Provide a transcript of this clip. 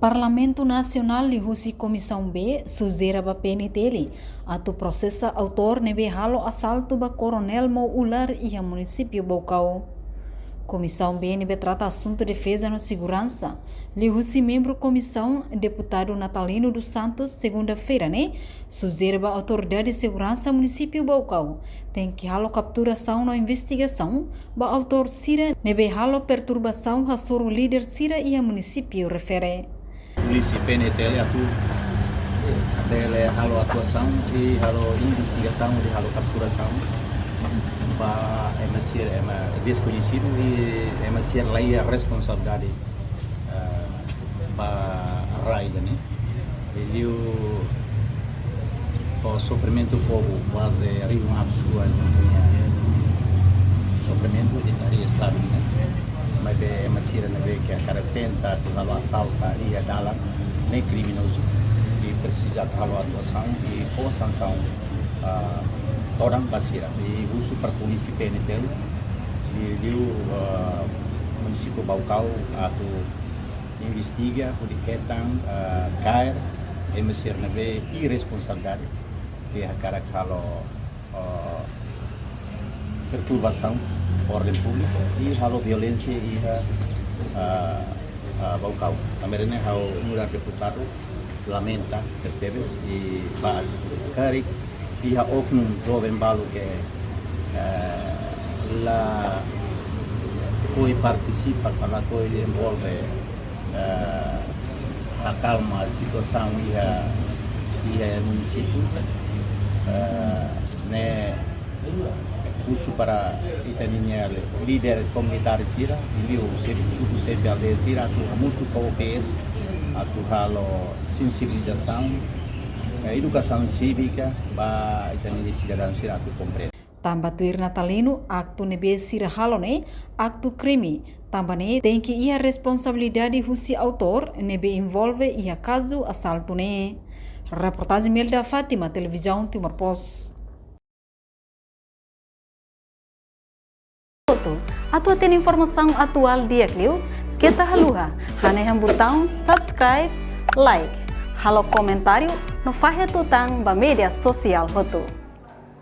Parlamento Nacional lihusi Comissão B suzera ba PNTL atu processa autor nebe halo assalto ba Coronel Mau Ular e a município Bocau. Comissão B nebe trata assunto defesa no segurança. Lihusi membro comissão deputado Natalino dos Santos segunda-feira suzera ba autoridade de segurança município Bocau tem que halo capturação na investigação ba autor Sira nebe halo perturbação hasoro líder Sira e a município refere. Polícia PNTL dele halo atuação e halo investigação e halo capturação para emisir desconhecido e emisir lei a responsabilidade para a raia, né? Ele o sofrimento do povo quase arriba a sua sofrimento de tarefa estado, né? Mas é uma cena que a cara tenta halo assalta e a dala nem criminoso e precisa de halo atuação e for sanção orang basira e uso para polícia PNTL e o município Bocau atau investiga o dihetang cair emisir nebe irresponsabilidade que a cara halo perturbação ordem pública e halo violência e Bocau. Também o mulher deputado lamenta que teve e para cari e oknum jovem balu que la coi participa para coi envolve a calma a situação e a município né uso para itaninha líder comunitário Sira e o serviço social de Sira atu muito com OPS atu halo sensibilização educação cívica para itaninha cidadão Sira atu compreende. Tambah tuir Natalino aktu nebe Sira halo aktu crime tambah tem que ia responsabilidade husi autor nebe envolve ia caso assalto Reportagem Melda Fátima, televisão Timor Post. Atau tem informação atual dia Clio, kita haluha, hanya botão subscribe, like, halo comentário no faixa tutang ba media sosial hotu.